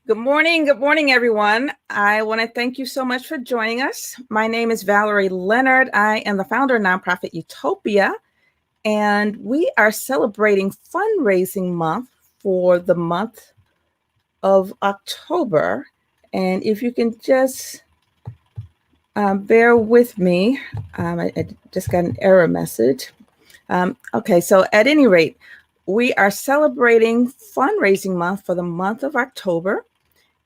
Good morning, everyone. I want to thank you so much for joining us. My name is Valerie Leonard. I am the founder of nonprofit Utopia, and we are celebrating fundraising month for the month of October. And if you can just bear with me, I just got an error message. Okay, so at any rate, we are celebrating fundraising month for the month of October.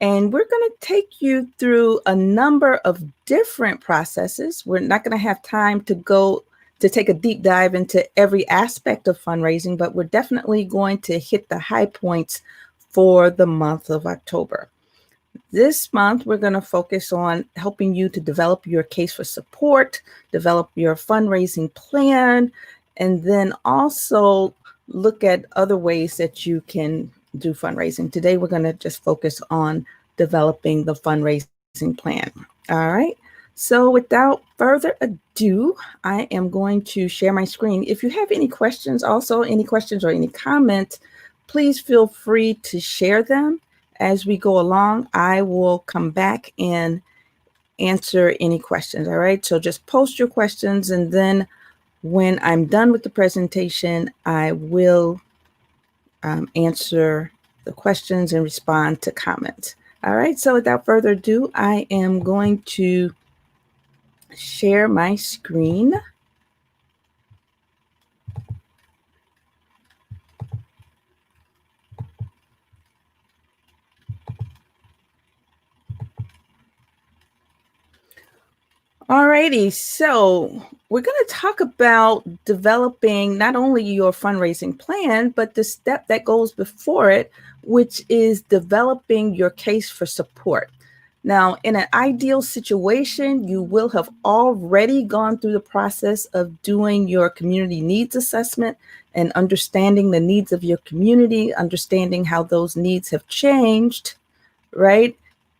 And we're going to take you through a number of different processes. We're not going to have time to take a deep dive into every aspect of fundraising, but we're definitely going to hit the high points for the month of October. This month, we're going to focus on helping you to develop your case for support, develop your fundraising plan, and then also look at other ways that you can do fundraising. Today, we're going to just focus on developing the fundraising plan. All right. So without further ado, I am going to share my screen. If you have any questions, or any comments, please feel free to share them as we go along. I will come back and answer any questions. All right. So just post your questions, and then when I'm done with the presentation, I will answer the questions and respond to comments. All right, so without further ado, I am going to share my screen. Alrighty, so we're going to talk about developing not only your fundraising plan, but the step that goes before it, which is developing your case for support. Now, in an ideal situation, you will have already gone through the process of doing your community needs assessment and understanding the needs of your community, understanding how those needs have changed, right?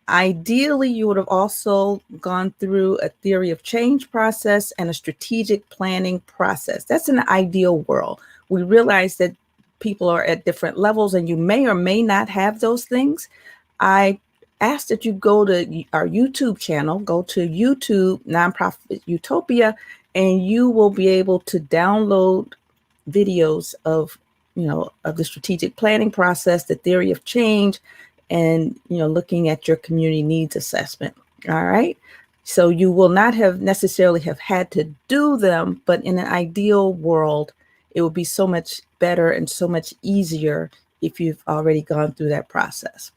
Ideally, you would have also gone through a theory of change process and a strategic planning process. That's an ideal world. We realize that people are at different levels and you may or may not have those things. I ask that you go to our YouTube channel, go to YouTube, Nonprofit Utopia, and you will be able to download videos of the strategic planning process, the theory of change, and looking at your community needs assessment. All right. So you will not necessarily have had to do them, but in an ideal world, it will be so much better and so much easier if you've already gone through that process.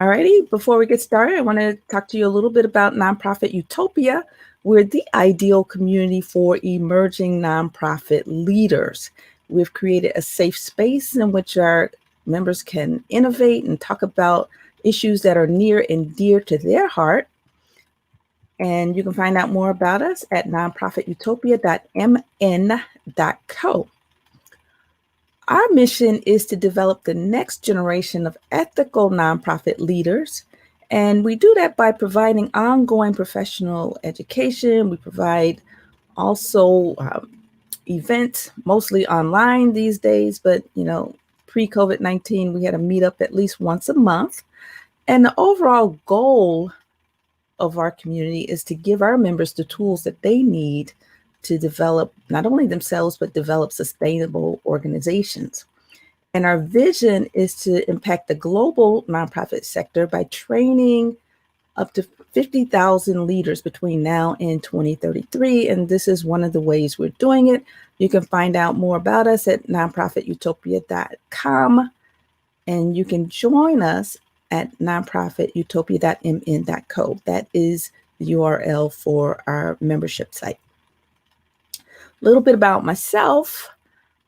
All righty. Before we get started, I want to talk to you a little bit about Nonprofit Utopia. We're the ideal community for emerging nonprofit leaders. We've created a safe space in which our members can innovate and talk about issues that are near and dear to their heart. And you can find out more about us at nonprofitutopia.mn.co. Our mission is to develop the next generation of ethical nonprofit leaders. And we do that by providing ongoing professional education. We provide also events, mostly online these days, but pre-COVID-19, we had a meetup at least once a month. And the overall goal of our community is to give our members the tools that they need to develop not only themselves, but develop sustainable organizations. And our vision is to impact the global nonprofit sector by training up to 50,000 leaders between now and 2033. And this is one of the ways we're doing it. You can find out more about us at nonprofitutopia.com, and you can join us at nonprofitutopia.mn.co. That is the URL for our membership site. A little bit about myself.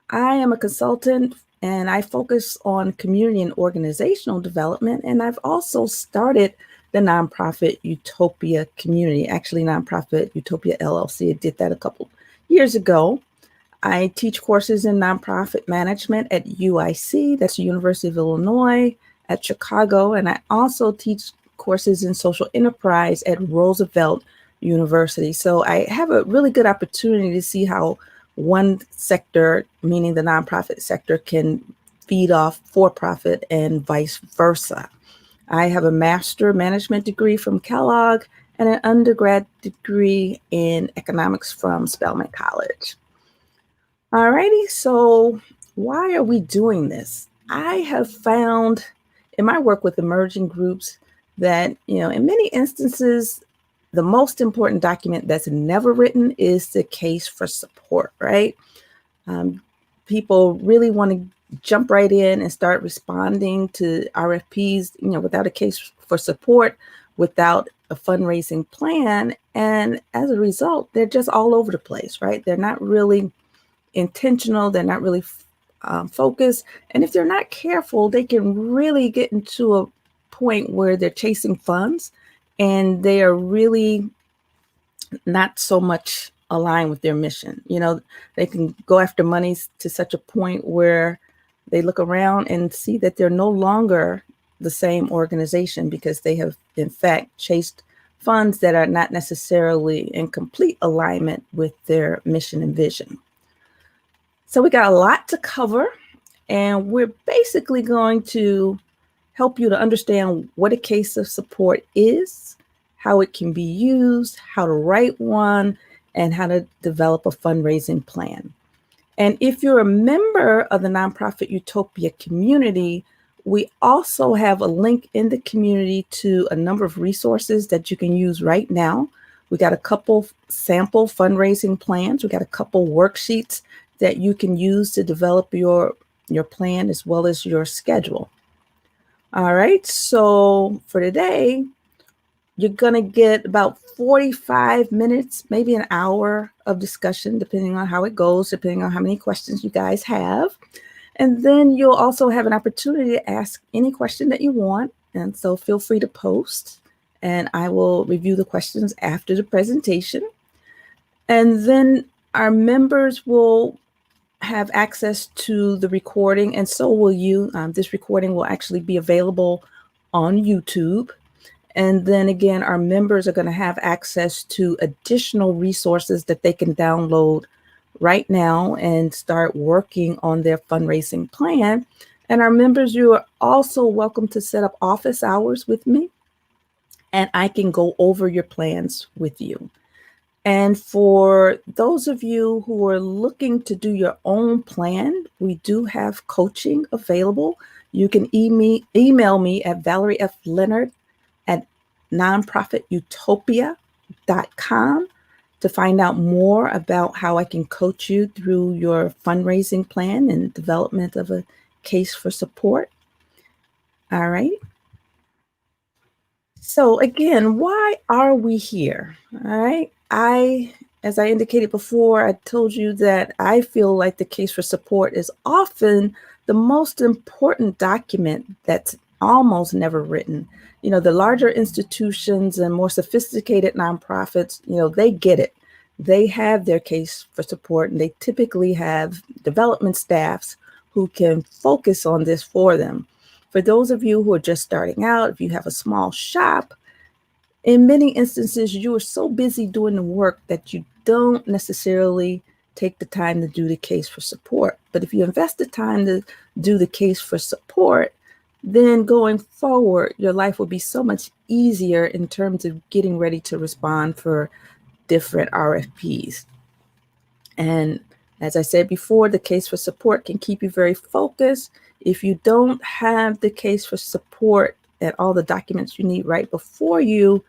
I am a consultant and I focus on community and organizational development. And I've also started the Nonprofit Utopia community, actually Nonprofit Utopia LLC. I did that a couple years ago. I teach courses in nonprofit management at UIC, that's the University of Illinois at Chicago. And I also teach courses in social enterprise at Roosevelt University. So I have a really good opportunity to see how one sector, meaning the nonprofit sector, can feed off for-profit and vice versa. I have a master management degree from Kellogg and an undergrad degree in economics from Spelman College. Alrighty, so why are we doing this? I have found in my work with emerging groups that, in many instances, the most important document that's never written is the case for support, right? People really want to jump right in and start responding to RFPs, without a case for support, without a fundraising plan. And as a result, they're just all over the place, right? They're not really intentional. They're not really focused. And if they're not careful, they can really get into a point where they're chasing funds and they are really not so much aligned with their mission. They can go after monies to such a point where they look around and see that they're no longer the same organization because they have, in fact, chased funds that are not necessarily in complete alignment with their mission and vision. So we got a lot to cover, and we're basically going to help you to understand what a case of support is, how it can be used, how to write one, and how to develop a fundraising plan. And if you're a member of the nonprofit Utopia community, we also have a link in the community to a number of resources that you can use right now. We got a couple sample fundraising plans. We got a couple worksheets that you can use to develop your plan as well as your schedule. All right, so for today, you're going to get about 45 minutes, maybe an hour of discussion, depending on how it goes, depending on how many questions you guys have. And then you'll also have an opportunity to ask any question that you want. And so feel free to post, and I will review the questions after the presentation. And then our members will have access to the recording, and so will you. This recording will actually be available on YouTube. And then again, our members are going to have access to additional resources that they can download right now and start working on their fundraising plan. And our members, you are also welcome to set up office hours with me, and I can go over your plans with you. And for those of you who are looking to do your own plan, we do have coaching available. You can email me at ValerieFLeonard@nonprofitutopia.com to find out more about how I can coach you through your fundraising plan and development of a case for support. All right. So again, why are we here? All right. As I indicated before, I told you that I feel like the case for support is often the most important document that's almost never written. The larger institutions and more sophisticated nonprofits, they get it. They have their case for support, and they typically have development staffs who can focus on this for them. For those of you who are just starting out, if you have a small shop, in many instances, you are so busy doing the work that you don't necessarily take the time to do the case for support. But if you invest the time to do the case for support, then going forward, your life will be so much easier in terms of getting ready to respond for different RFPs. And as I said before, the case for support can keep you very focused. If you don't have the case for support and all the documents you need right before you,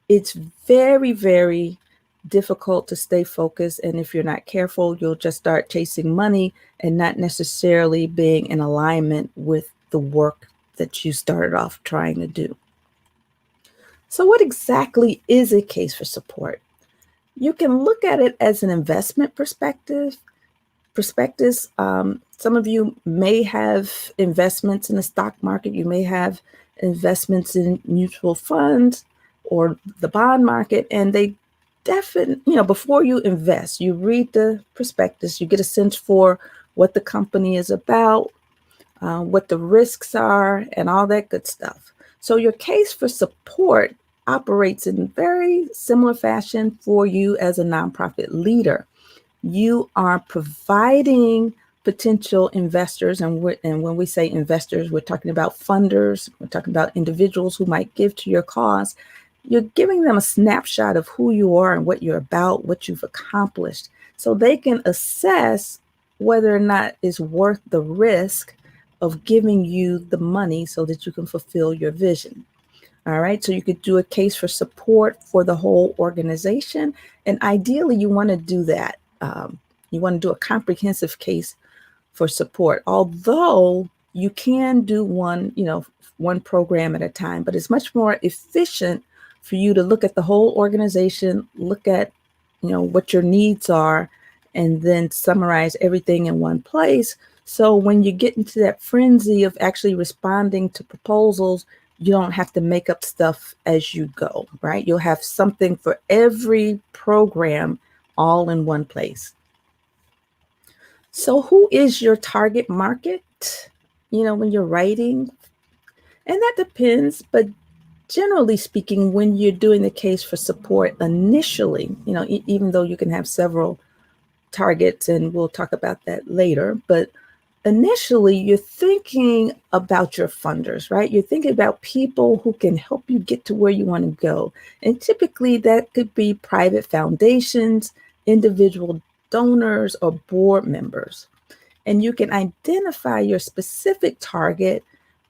it's very, very difficult to stay focused. And if you're not careful, you'll just start chasing money and not necessarily being in alignment with the work that you started off trying to do. So what exactly is a case for support? You can look at it as an investment perspectives. Some of you may have investments in the stock market. You may have investments in mutual funds or the bond market, and they definitely, before you invest, you read the prospectus, you get a sense for what the company is about, what the risks are, and all that good stuff. So your case for support operates in very similar fashion for you as a nonprofit leader. You are providing potential investors, and when we say investors, we're talking about funders, we're talking about individuals who might give to your cause. You're giving them a snapshot of who you are and what you're about, what you've accomplished, so they can assess whether or not it's worth the risk of giving you the money so that you can fulfill your vision. All right, so you could do a case for support for the whole organization, and ideally you want to do that. You want to do a comprehensive case for support, although you can do one program at a time, but it's much more efficient for you to look at the whole organization, look at what your needs are, and then summarize everything in one place. So when you get into that frenzy of actually responding to proposals, you don't have to make up stuff as you go, right? You'll have something for every program all in one place. So who is your target market, when you're writing? And that depends, but generally speaking, when you're doing the case for support initially, even though you can have several targets, and we'll talk about that later, but initially you're thinking about your funders, right? You're thinking about people who can help you get to where you want to go. And typically that could be private foundations, individual donors, or board members. And you can identify your specific target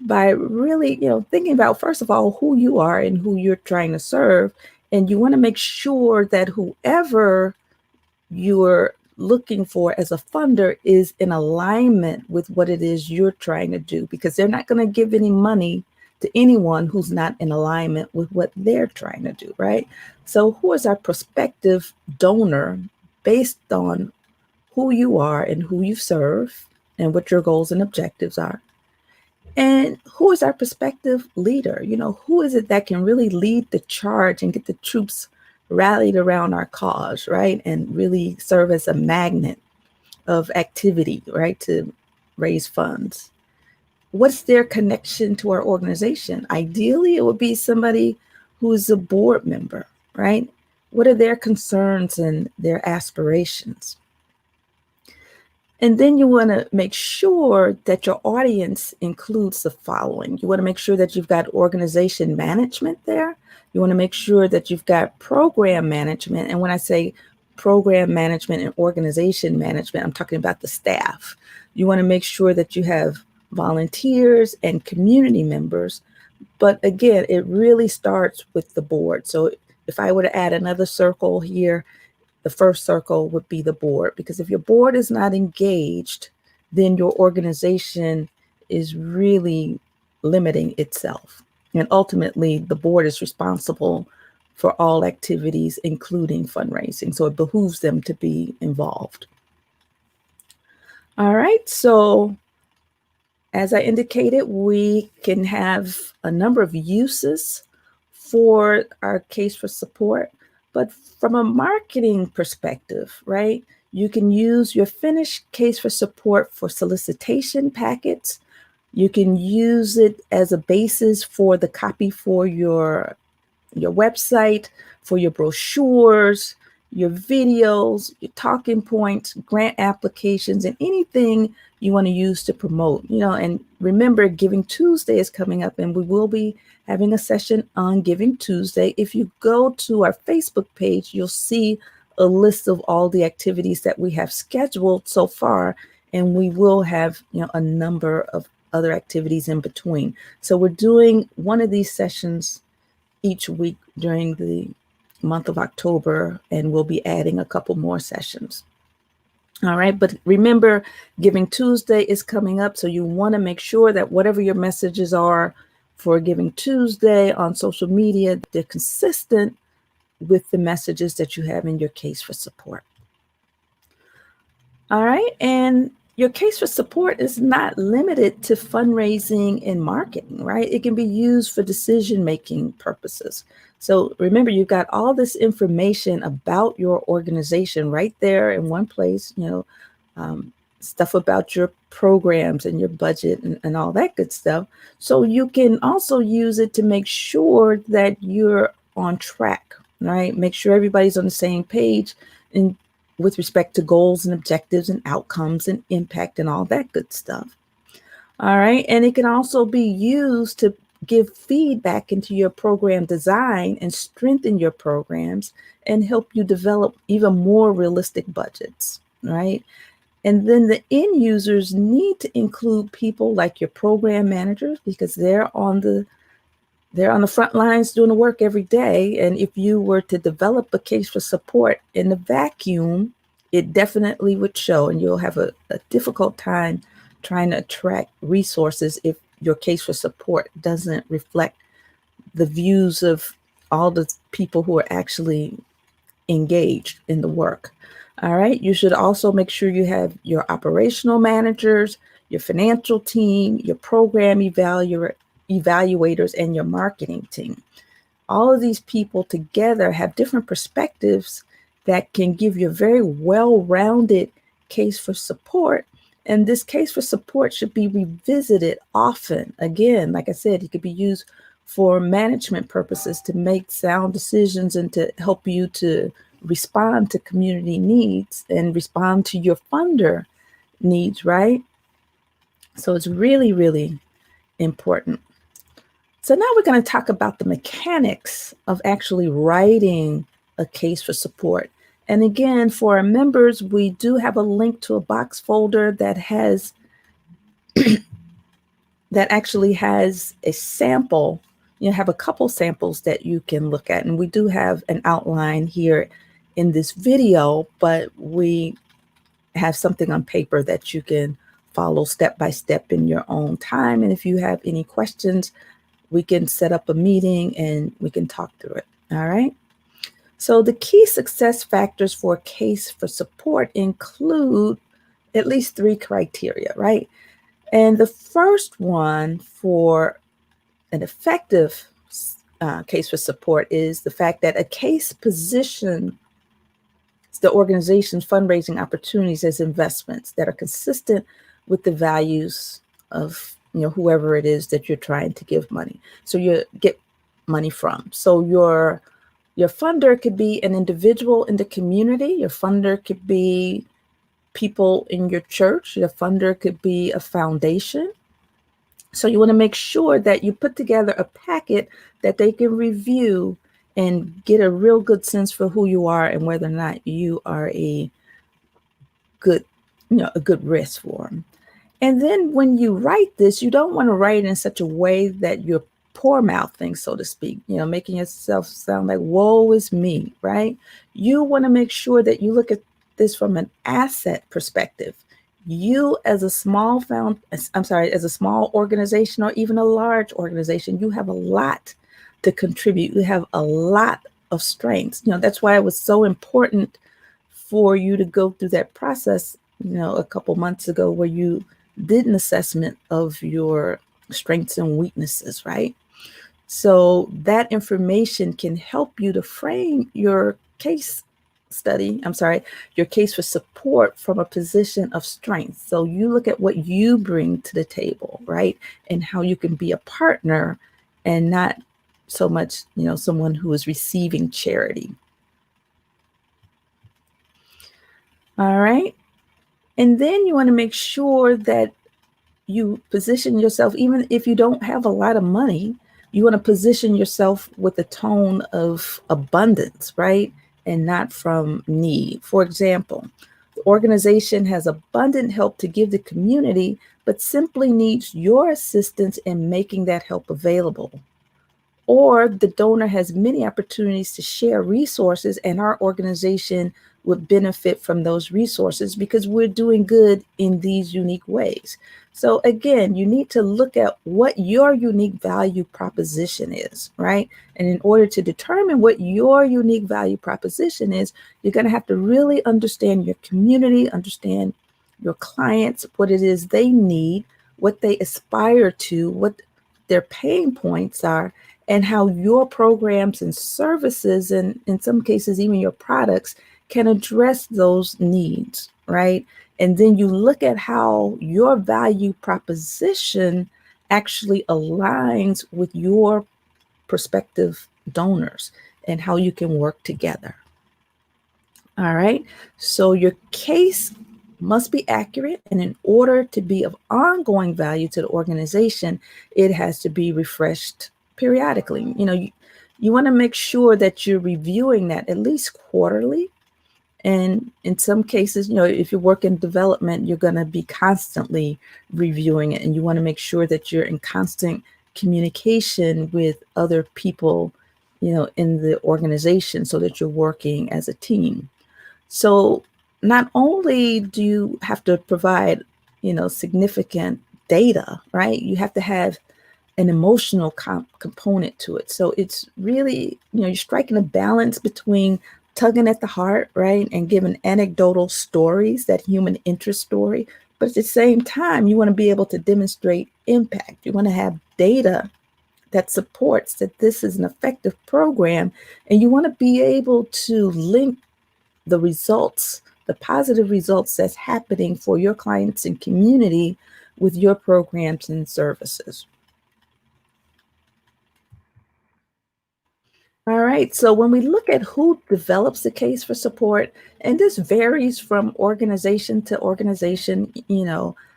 by really, thinking about, first of all, who you are and who you're trying to serve. And you want to make sure that whoever you're looking for as a funder is in alignment with what it is you're trying to do, because they're not going to give any money to anyone who's not in alignment with what they're trying to do, right? So who is our prospective donor based on who you are and who you serve and what your goals and objectives are? And who is our prospective leader? Who is it that can really lead the charge and get the troops rallied around our cause, right? And really serve as a magnet of activity, right? To raise funds. What's their connection to our organization? Ideally, it would be somebody who's a board member, right? What are their concerns and their aspirations? And then you want to make sure that your audience includes the following. You want to make sure that you've got organization management there. You want to make sure that you've got program management. And when I say program management and organization management, I'm talking about the staff. You want to make sure that you have volunteers and community members. But again, it really starts with the board. So if I were to add another circle here, the first circle would be the board, because if your board is not engaged, then your organization is really limiting itself. And ultimately, the board is responsible for all activities, including fundraising. So it behooves them to be involved. All right. So as I indicated, we can have a number of uses for our case for support. But from a marketing perspective, right, you can use your finished case for support for solicitation packets. You can use it as a basis for the copy for your website, for your brochures, your videos, your talking points, grant applications, and anything you want to use to promote. And remember, Giving Tuesday is coming up, and we will be having a session on Giving Tuesday. If you go to our Facebook page, you'll see a list of all the activities that we have scheduled so far, and we will have a number of other activities in between. So we're doing one of these sessions each week during the month of October, and we'll be adding a couple more sessions. All right, but remember, Giving Tuesday is coming up, so you want to make sure that whatever your messages are for Giving Tuesday on social media, they're consistent with the messages that you have in your case for support. All right, and your case for support is not limited to fundraising and marketing, right? It can be used for decision-making purposes. So remember, you've got all this information about your organization right there in one place, stuff about your programs and your budget and all that good stuff. So you can also use it to make sure that you're on track, right? Make sure everybody's on the same page, and with respect to goals and objectives and outcomes and impact and all that good stuff. All right. And it can also be used to give feedback into your program design and strengthen your programs and help you develop even more realistic budgets. Right. And then the end users need to include people like your program managers because they're on the front lines doing the work every day. And if you were to develop a case for support in the vacuum, it definitely would show, and you'll have a difficult time trying to attract resources if your case for support doesn't reflect the views of all the people who are actually engaged in the work. All right. You should also make sure you have your operational managers, your financial team, your program evaluators, and your marketing team. All of these people together have different perspectives that can give you a very well-rounded case for support. And this case for support should be revisited often. Again, like I said, it could be used for management purposes to make sound decisions and to help you to respond to community needs and respond to your funder needs, right? So it's really, really important. So now we're going to talk about the mechanics of actually writing a case for support. And again, for our members, we do have a link to a box folder that actually has a sample. You have a couple samples that you can look at. And we do have an outline here in this video, but we have something on paper that you can follow step by step in your own time. And if you have any questions, we can set up a meeting and we can talk through it. All right. So the key success factors for a case for support include at least 3 criteria, right? And the first one for an effective case for support is the fact that a case positions the organization's fundraising opportunities as investments that are consistent with the values of whoever it is that you're trying to give money. So you get money from. So your funder could be an individual in the community. Your funder could be people in your church. Your funder could be a foundation. So you want to make sure that you put together a packet that they can review and get a real good sense for who you are and whether or not you are a good risk for them. And then when you write this, you don't want to write it in such a way that you're poor mouthing, so to speak, making yourself sound like, woe is me, right? You want to make sure that you look at this from an asset perspective. You as a small organization or even a large organization, you have a lot to contribute. You have a lot of strengths. That's why it was so important for you to go through that process, a couple months ago where you did an assessment of your strengths and weaknesses, right? So that information can help you to frame your case for support from a position of strength. So you look at what you bring to the table, right? And how you can be a partner and not so much, someone who is receiving charity. All right. And then you want to make sure that you position yourself, even if you don't have a lot of money, you want to position yourself with a tone of abundance, right? And not from need. For example, the organization has abundant help to give the community, but simply needs your assistance in making that help available. Or the donor has many opportunities to share resources, and our organization would benefit from those resources because we're doing good in these unique ways. So again, you need to look at what your unique value proposition is, right? And in order to determine what your unique value proposition is, you're going to have to really understand your community, understand your clients, what it is they need, what they aspire to, what their pain points are, and how your programs and services, and in some cases, even your products, can address those needs, right? And then you look at how your value proposition actually aligns with your prospective donors and how you can work together. All right. So your case must be accurate, and in order to be of ongoing value to the organization, it has to be refreshed periodically. You want to make sure that you're reviewing that at least quarterly. And in some cases, if you work in development, you're going to be constantly reviewing it, and you want to make sure that you're in constant communication with other people, in the organization, so that you're working as a team. So not only do you have to provide, significant data, right? You have to have an emotional component to it. So it's really, you're striking a balance between tugging at the heart, right? And giving anecdotal stories, that human interest story. But at the same time, you want to be able to demonstrate impact. You want to have data that supports that this is an effective program. And you want to be able to link the results, the positive results that's happening for your clients and community with your programs and services. All right. So when we look at who develops the case for support, and this varies from organization to organization,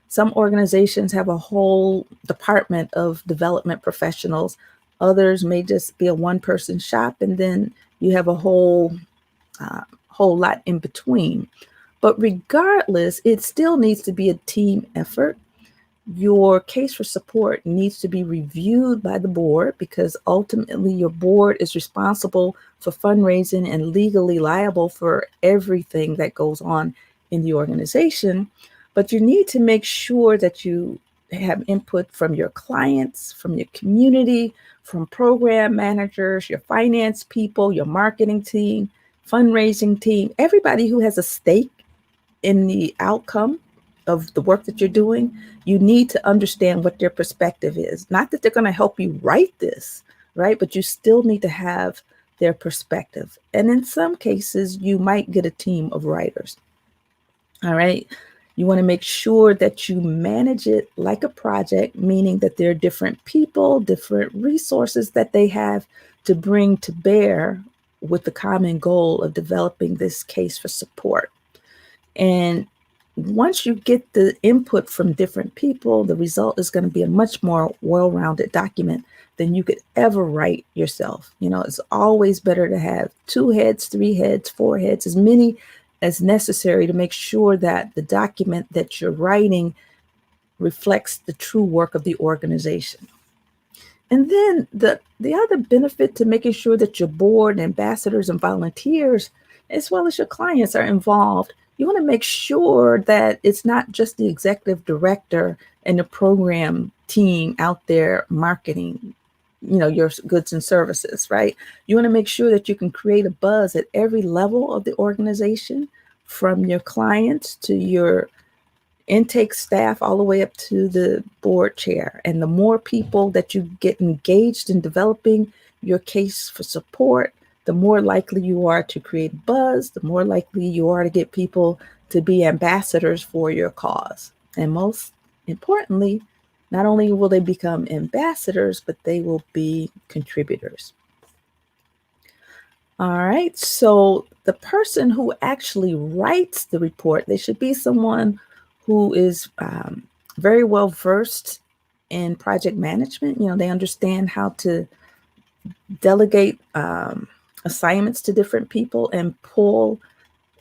some organizations have a whole department of development professionals. Others may just be a one-person shop, and then you have a whole lot in between. But regardless, it still needs to be a team effort. Your case for support needs to be reviewed by the board, because ultimately your board is responsible for fundraising and legally liable for everything that goes on in the organization. But you need to make sure that you have input from your clients, from your community, from program managers, your finance people, your marketing team, fundraising team, everybody who has a stake in the outcome of the work that you're doing. You need to understand what their perspective is. Not that they're going to help you write this, right? But you still need to have their perspective. And in some cases, you might get a team of writers. All right. You want to make sure that you manage it like a project, meaning that there are different people, different resources that they have to bring to bear with the common goal of developing this case for support. And once you get the input from different people, the result is going to be a much more well-rounded document than you could ever write yourself. It's always better to have 2 heads, 3 heads, 4 heads, as many as necessary to make sure that the document that you're writing reflects the true work of the organization. And then the other benefit to making sure that your board, ambassadors, and volunteers, as well as your clients, are involved, you want to make sure that it's not just the executive director and the program team out there marketing, your goods and services, right? You want to make sure that you can create a buzz at every level of the organization, from your clients to your intake staff, all the way up to the board chair. And the more people that you get engaged in developing your case for support, the more likely you are to create buzz, the more likely you are to get people to be ambassadors for your cause. And most importantly, not only will they become ambassadors, but they will be contributors. All right. So the person who actually writes the report, they should be someone who is very well versed in project management. They understand how to delegate assignments to different people and pull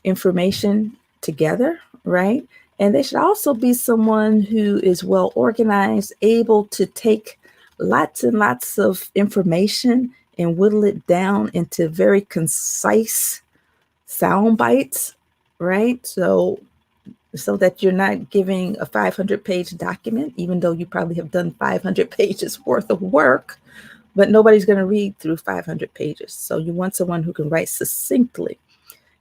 information together, right? And they should also be someone who is well organized, able to take lots and lots of information and whittle it down into very concise sound bites, right? So that you're not giving a 500-page document, even though you probably have done 500 pages worth of work, but nobody's going to read through 500 pages. So you want someone who can write succinctly.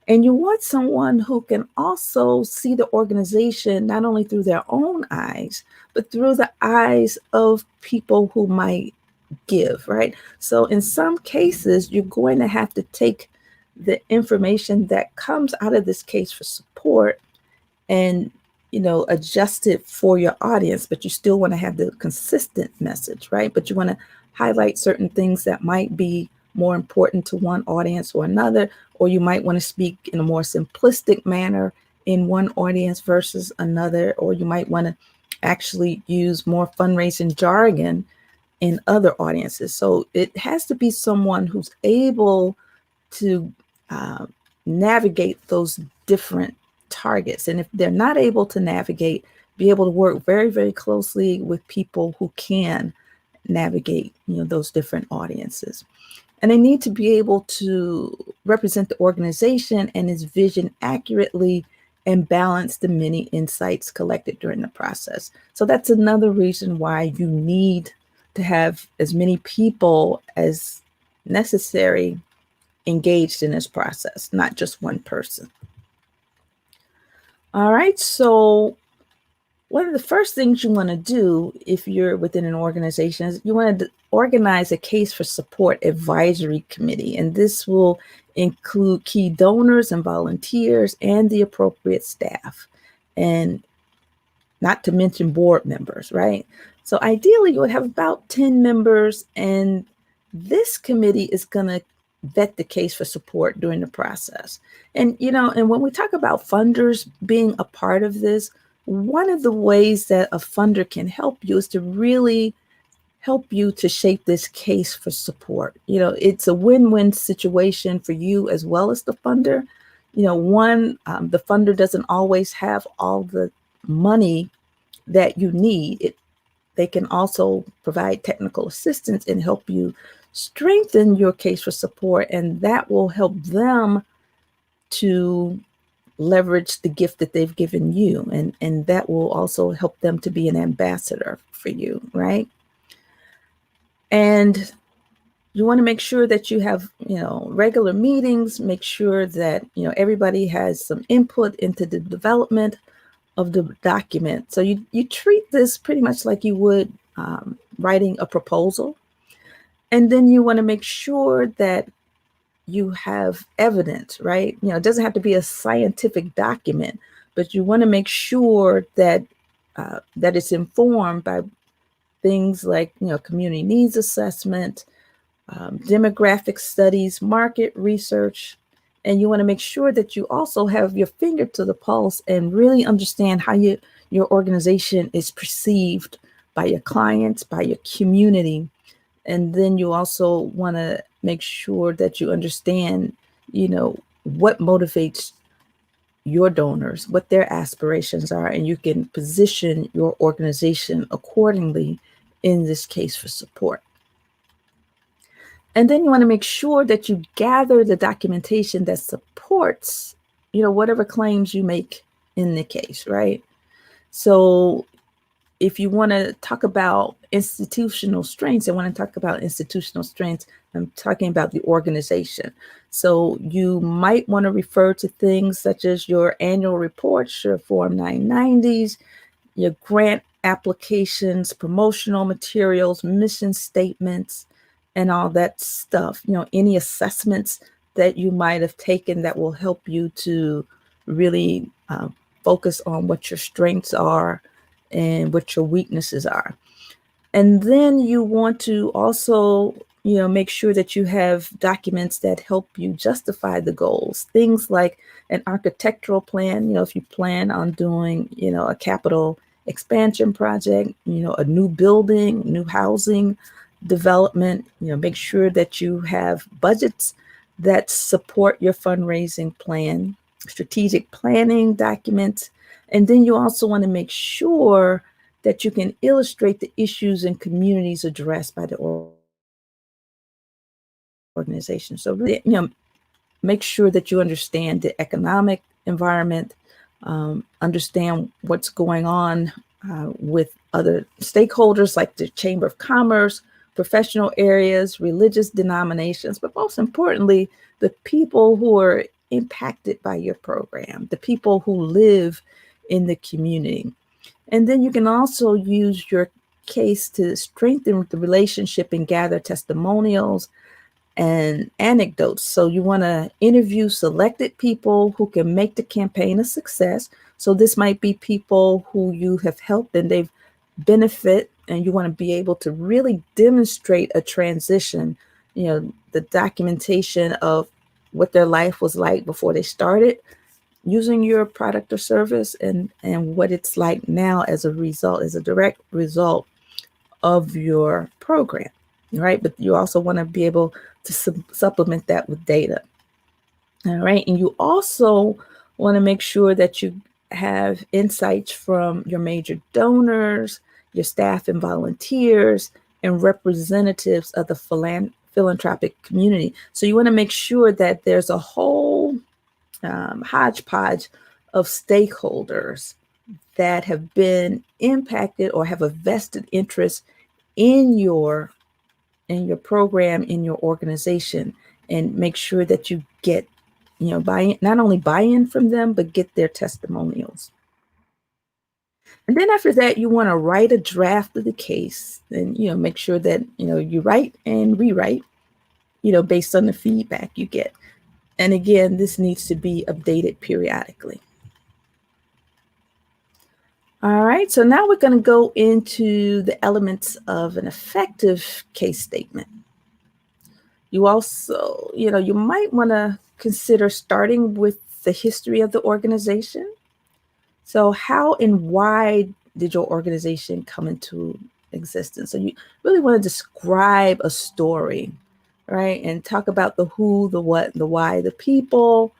And you want someone who can also see the organization not only through their own eyes, but through the eyes of people who might give, right? So in some cases, you're going to have to take the information that comes out of this case for support and adjust it for your audience, but you still want to have the consistent message, right? But you want to highlight certain things that might be more important to one audience or another, or you might want to speak in a more simplistic manner in one audience versus another, or you might want to actually use more fundraising jargon in other audiences. So it has to be someone who's able to uh, navigate those different targets. And if they're not able to navigate, be able to work very, very closely with people who can navigate, those different audiences. And they need to be able to represent the organization and its vision accurately and balance the many insights collected during the process. So that's another reason why you need to have as many people as necessary engaged in this process, not just one person. All right, so one of the first things you want to do if you're within an organization is you want to organize a case for support advisory committee. And this will include key donors and volunteers and the appropriate staff, and not to mention board members, right? So ideally, you would have about 10 members, and this committee is going to vet the case for support during the process. And, and when we talk about funders being a part of this, one of the ways that a funder can help you is to really help you to shape this case for support. It's a win-win situation for you as well as the funder. The funder doesn't always have all the money that you need. They can also provide technical assistance and help you strengthen your case for support, and that will help them to leverage the gift that they've given you, and that will also help them to be an ambassador for you, right? And you want to make sure that you have, regular meetings, make sure that, everybody has some input into the development of the document. So you treat this pretty much like you would writing a proposal. And then you want to make sure that you have evidence, right? It doesn't have to be a scientific document, but you want to make sure that that it's informed by things like, community needs assessment, demographic studies, market research. And you want to make sure that you also have your finger to the pulse and really understand how your organization is perceived by your clients, by your community. And then you also want to make sure that you understand, what motivates your donors, what their aspirations are, and you can position your organization accordingly in this case for support. And then you want to make sure that you gather the documentation that supports, whatever claims you make in the case, right? So if you want to talk about institutional strengths, I'm talking about the organization. So you might want to refer to things such as your annual reports, your Form 990s, your grant applications, promotional materials, mission statements, and all that stuff. Any assessments that you might have taken that will help you to really focus on what your strengths are and what your weaknesses are. And then you want to also, make sure that you have documents that help you justify the goals. Things like an architectural plan, if you plan on doing, a capital expansion project, a new building, new housing development, make sure that you have budgets that support your fundraising plan, strategic planning documents. And then you also want to make sure that you can illustrate the issues and communities addressed by the organization. So really, make sure that you understand the economic environment, understand what's going on with other stakeholders like the Chamber of Commerce, professional areas, religious denominations, but most importantly, the people who are impacted by your program, the people who live in the community. And then you can also use your case to strengthen the relationship and gather testimonials and anecdotes. So you want to interview selected people who can make the campaign a success. So this might be people who you have helped and they've benefit, and you want to be able to really demonstrate a transition, the documentation of what their life was like before they started using your product or service, and what it's like now as a result, as a direct result of your program, right? But you also want to be able to supplement that with data. All right. And you also want to make sure that you have insights from your major donors, your staff and volunteers, and representatives of the philanthropic community. So you want to make sure that there's a whole hodgepodge of stakeholders that have been impacted or have a vested interest in your program, in your organization, and make sure that you get, buy-in, not only buy-in from them, but get their testimonials. And then after that, you want to write a draft of the case, and make sure that you write and rewrite, based on the feedback you get. And again, this needs to be updated periodically. All right, so now we're going to go into the elements of an effective case statement. You also, you might want to consider starting with the history of the organization. So how and why did your organization come into existence? So you really want to describe a story, right? And talk about the who, the what, the why, the people,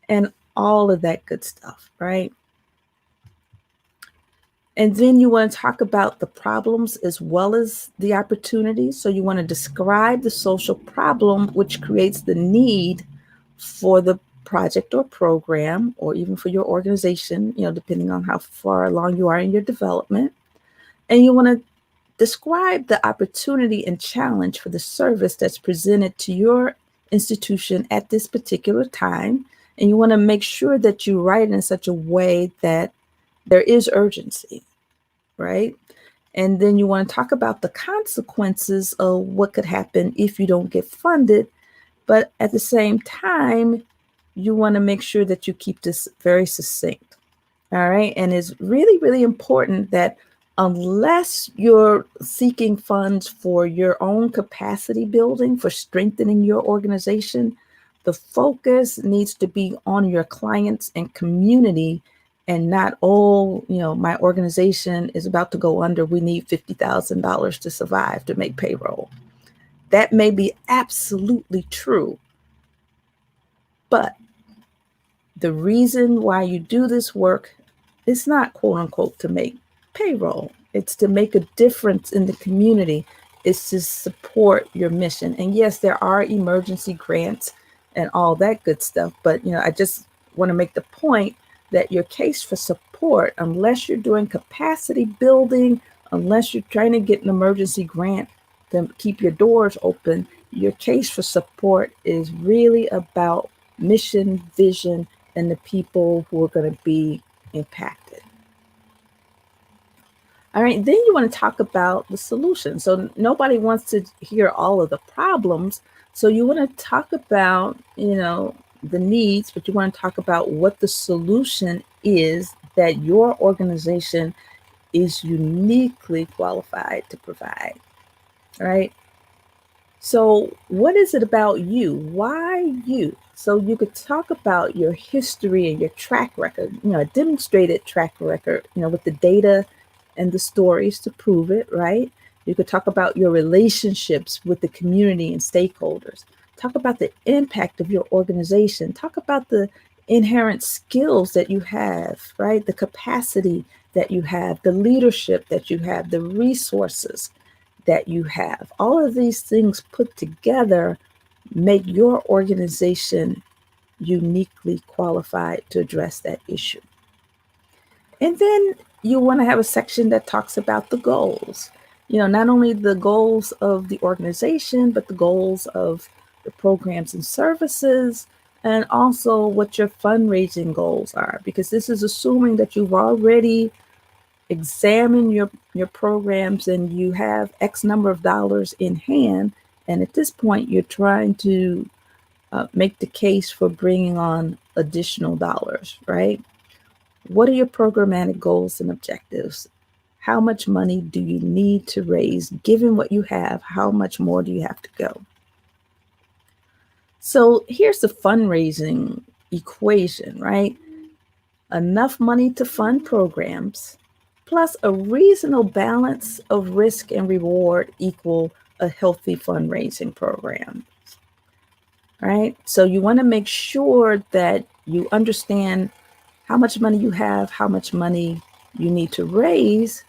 and all of that good stuff, right? And then you want to talk about the problems as well as the opportunities. So you want to describe the social problem, which creates the need for the project or program, or even for your organization, depending on how far along you are in your development. And you want to describe the opportunity and challenge for the service that's presented to your institution at this particular time. And you want to make sure that you write in such a way that there is urgency, right? And then you want to talk about the consequences of what could happen if you don't get funded. But at the same time, you want to make sure that you keep this very succinct. All right. And it's really, really important that unless you're seeking funds for your own capacity building, for strengthening your organization, the focus needs to be on your clients and community, and not, my organization is about to go under. We need $50,000 to survive, to make payroll. That may be absolutely true. But the reason why you do this work is not, quote unquote, to make payroll. It's to make a difference in the community. It's to support your mission. And yes, there are emergency grants and all that good stuff. But, I just want to make the point that your case for support, unless you're doing capacity building, unless you're trying to get an emergency grant to keep your doors open, your case for support is really about mission, vision, and the people who are going to be impacted. All right, then you want to talk about the solution. So nobody wants to hear all of the problems. So you want to talk about, the needs, but you want to talk about what the solution is that your organization is uniquely qualified to provide, right? So what is it about you? Why you? So you could talk about your history and your track record, a demonstrated track record, with the data and the stories to prove it, right? You could talk about your relationships with the community and stakeholders. Talk about the impact of your organization. Talk about the inherent skills that you have, right? The capacity that you have, the leadership that you have, the resources that you have. All of these things put together make your organization uniquely qualified to address that issue. And then you want to have a section that talks about the goals. Not only the goals of the organization, but the goals of the programs and services, and also what your fundraising goals are, because this is assuming that you've already examined your programs and you have X number of dollars in hand. And at this point, you're trying to make the case for bringing on additional dollars, right? What are your programmatic goals and objectives? How much money do you need to raise? Given what you have, how much more do you have to go? So here's the fundraising equation, right? Enough money to fund programs plus a reasonable balance of risk and reward equal a healthy fundraising program, right? So you want to make sure that you understand how much money you have, how much money you need to raise,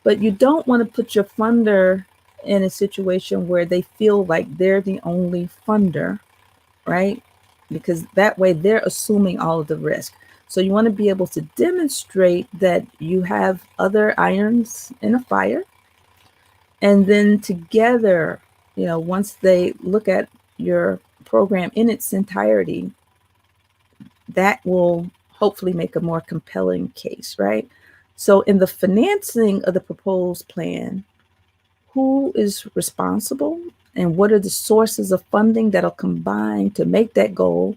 but you don't want to put your funder in a situation where they feel like they're the only funder, right? Because that way they're assuming all of the risk. So you want to be able to demonstrate that you have other irons in a fire. And then together, once they look at your program in its entirety, that will hopefully make a more compelling case, right? So in the financing of the proposed plan, who is responsible and what are the sources of funding that'll combine to make that goal,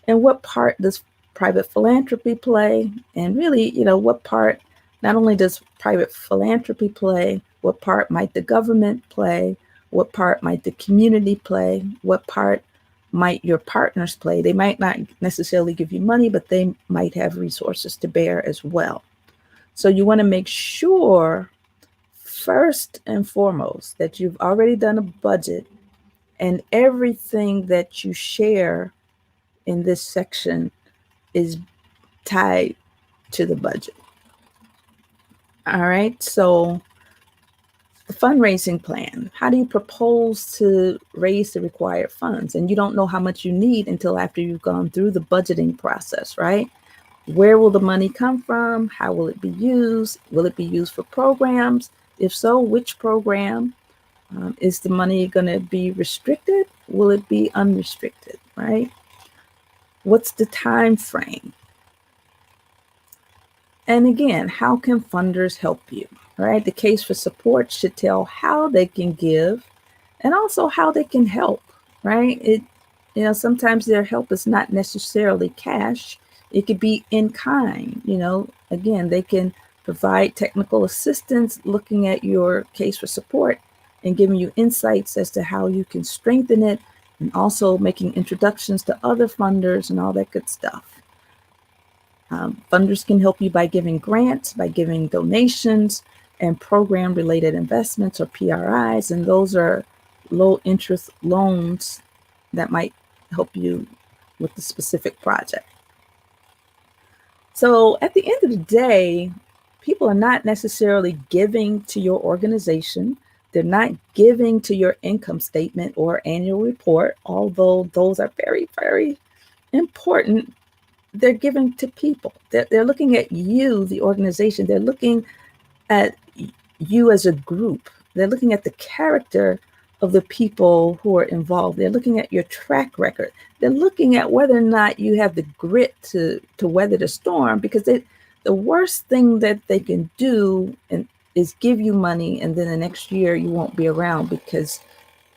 and what part does private philanthropy play, and really, what part not only does private philanthropy play, what part might the government play, what part might the community play, what part might your partners play. They might not necessarily give you money, but they might have resources to bear as well. So you want to make sure first and foremost that you've already done a budget, and everything that you share in this section is tied to the budget. All right. So the fundraising plan, how do you propose to raise the required funds? And you don't know how much you need until after you've gone through the budgeting process, right? Where will the money come from? How will it be used? Will it be used for programs? If so, which program? Is the money going to be restricted? Will it be unrestricted, right? What's the time frame? And again, how can funders help you, right? The case for support should tell how they can give and also how they can help, right? Sometimes their help is not necessarily cash. It could be in kind, again, they can provide technical assistance looking at your case for support and giving you insights as to how you can strengthen it, and also making introductions to other funders and all that good stuff. Funders can help you by giving grants, by giving donations, and program related investments or PRIs. And those are low interest loans that might help you with the specific project. So at the end of the day, people are not necessarily giving to your organization. They're not giving to your income statement or annual report, although those are very, very important. They're giving to people. They're looking at you, the organization. They're looking at you as a group. They're looking at the character of the people who are involved. They're looking at your track record. They're looking at whether or not you have the grit to weather the storm, because the worst thing that they can do is give you money, and then the next year you won't be around because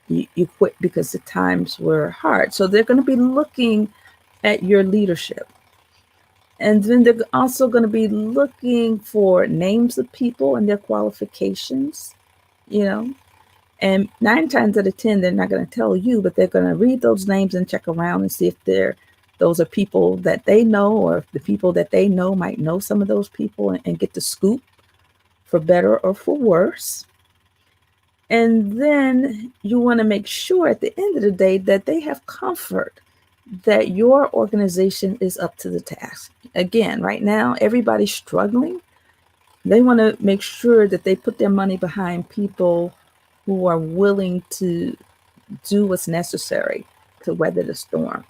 you quit because the times were hard. So they're going to be looking at your leadership. And then they're also going to be looking for names of people and their qualifications, and 9 times out of 10, they're not going to tell you, but they're going to read those names and check around and see if those are people that they know, or if the people that they know might know some of those people, and get the scoop for better or for worse. And then you want to make sure at the end of the day that they have comfort that your organization is up to the task. Again, right now, everybody's struggling. They want to make sure that they put their money behind people who are willing to do what's necessary to weather the storm.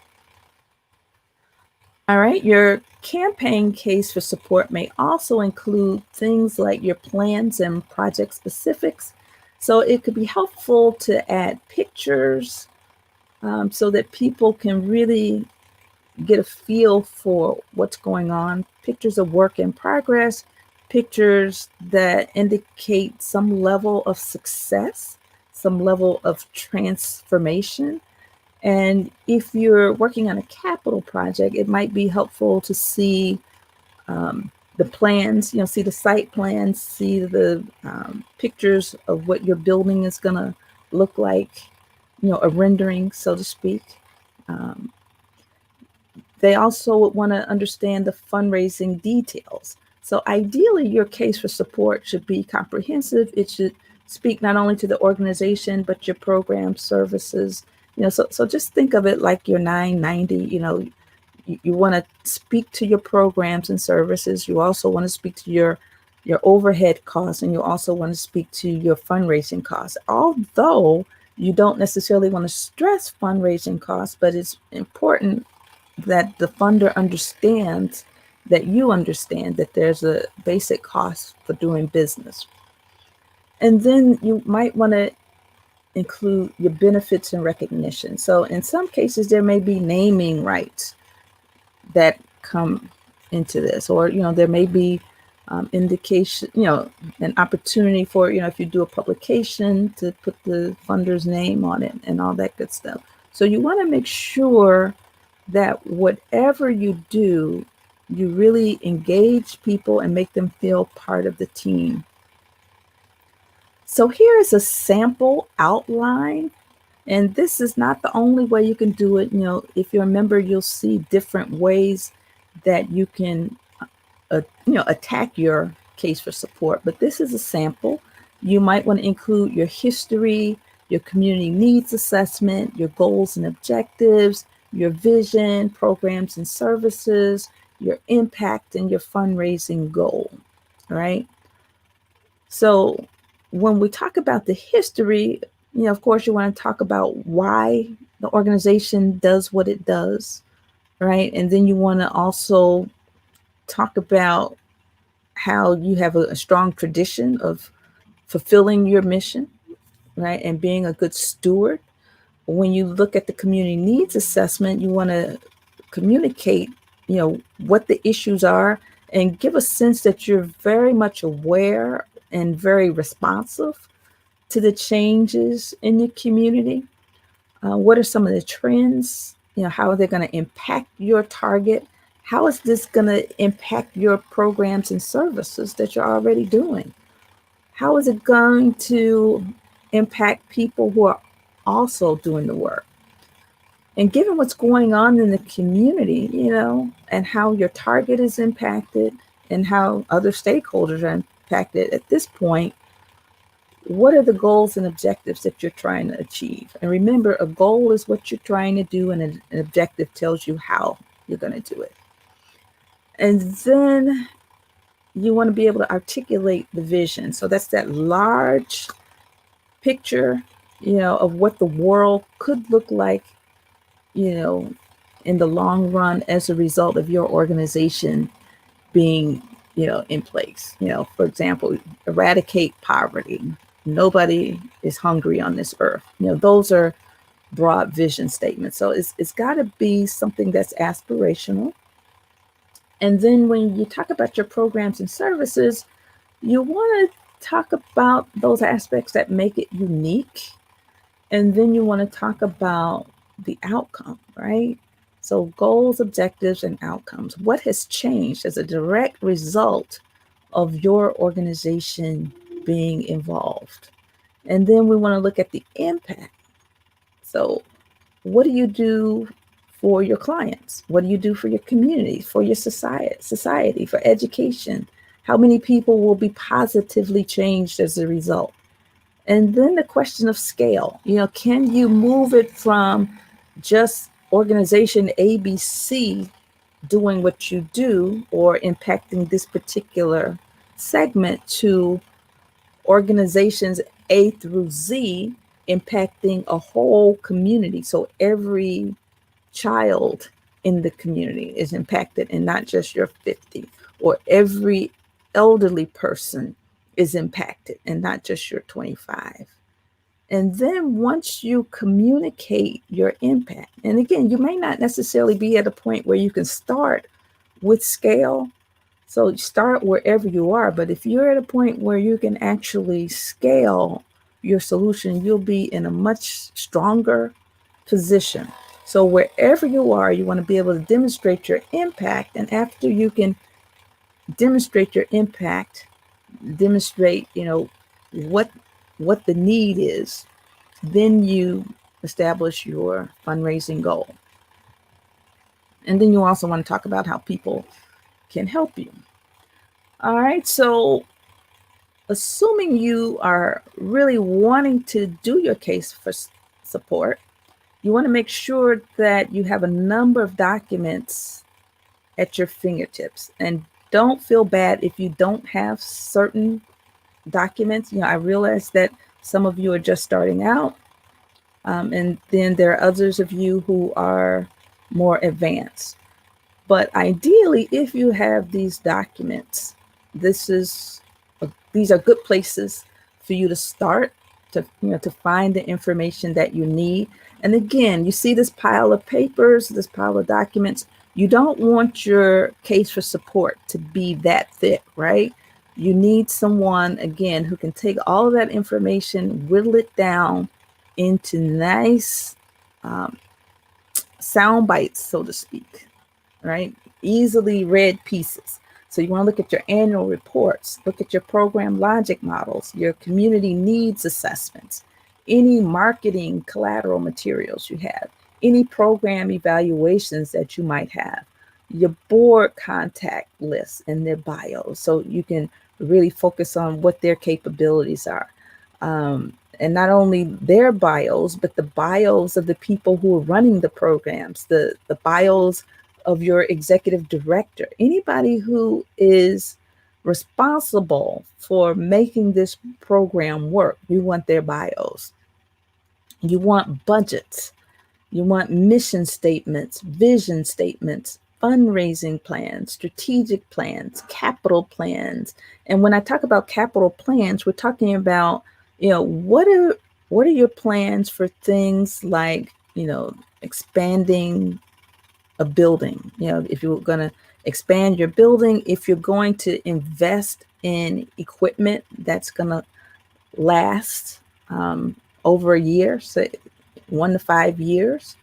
All right, your campaign case for support may also include things like your plans and project specifics. So it could be helpful to add pictures so that people can really get a feel for what's going on. Pictures of work in progress, pictures that indicate some level of success, some level of transformation. And if you're working on a capital project, it might be helpful to see the plans, see the site plans, see the pictures of what your building is going to look like, a rendering, so to speak. Um, they also would want to understand the fundraising details. So ideally, your case for support should be comprehensive. It should speak not only to the organization, but your program services. So just think of it like your 990. You want to speak to your programs and services. You also want to speak to your overhead costs, and you also want to speak to your fundraising costs. Although you don't necessarily want to stress fundraising costs, but it's important that the funder understands that you understand that there's a basic cost for doing business. And then you might want to include your benefits and recognition. So in some cases, there may be naming rights that come into this, or there may be indication, an opportunity for, if you do a publication, to put the funder's name on it and all that good stuff. So you want to make sure that whatever you do, you really engage people and make them feel part of the team. So here is a sample outline. And this is not the only way you can do it. If you're a member, you'll see different ways that you can, attack your case for support. But this is a sample. You might want to include your history, your community needs assessment, your goals and objectives, your vision, programs and services, your impact, and your fundraising goal. All right. So when we talk about the history, of course, you want to talk about why the organization does what it does, right? And then you want to also talk about how you have a strong tradition of fulfilling your mission, right? And being a good steward. When you look at the community needs assessment, you want to communicate, what the issues are, and give a sense that you're very much aware and very responsive to the changes in the community. What are some of the trends? How are they going to impact your target? How is this going to impact your programs and services that you're already doing? How is it going to impact people who are also doing the work? And given what's going on in the community, and how your target is impacted and how other stakeholders are impacted at this point, what are the goals and objectives that you're trying to achieve? And remember, a goal is what you're trying to do, and an objective tells you how you're going to do it. And then you want to be able to articulate the vision. So that's that large picture, of what the world could look like, in the long run as a result of your organization being, in place. For example, eradicate poverty. Nobody is hungry on this earth. Those are broad vision statements. So it's got to be something that's aspirational. And then when you talk about your programs and services, you want to talk about those aspects that make it unique. And then you want to talk about the outcome, right? So goals, objectives, and outcomes. What has changed as a direct result of your organization being involved? And then we want to look at the impact. So what do you do for your clients? What do you do for your community, for your society, for education? How many people will be positively changed as a result? And then the question of scale, can you move it from just organization ABC doing what you do or impacting this particular segment to organizations A through Z impacting a whole community? So every child in the community is impacted and not just your 50, or every elderly person is impacted and not just your 25. And then once you communicate your impact, and again, you may not necessarily be at a point where you can start with scale. So start wherever you are. But if you're at a point where you can actually scale your solution, you'll be in a much stronger position. So wherever you are, you want to be able to demonstrate your impact. And after you can demonstrate your impact, demonstrate, what the need is, then you establish your fundraising goal. And then you also want to talk about how people can help you. All right. So, assuming you are really wanting to do your case for support, you want to make sure that you have a number of documents at your fingertips. And don't feel bad if you don't have certain documents. I realize that some of you are just starting out, and then there are others of you who are more advanced. But ideally, if you have these documents, this is these are good places for you to start to find the information that you need. And again, you see this pile of papers, this pile of documents. You don't want your case for support to be that thick, right? You need someone, again, who can take all of that information, whittle it down into nice sound bites, so to speak, right? Easily read pieces. So you want to look at your annual reports, look at your program logic models, your community needs assessments, any marketing collateral materials you have, any program evaluations that you might have, your board contact lists and their bios, so you can really focus on what their capabilities are. And not only their bios, but the bios of the people who are running the programs, the bios of your executive director, anybody who is responsible for making this program work. You want their bios. You want budgets. You want mission statements, vision statements, fundraising plans, strategic plans, capital plans. And when I talk about capital plans, we're talking about, what are your plans for things like, expanding a building. If you're going to expand your building, if you're going to invest in equipment that's going to last over a year, so 1 to 5 years,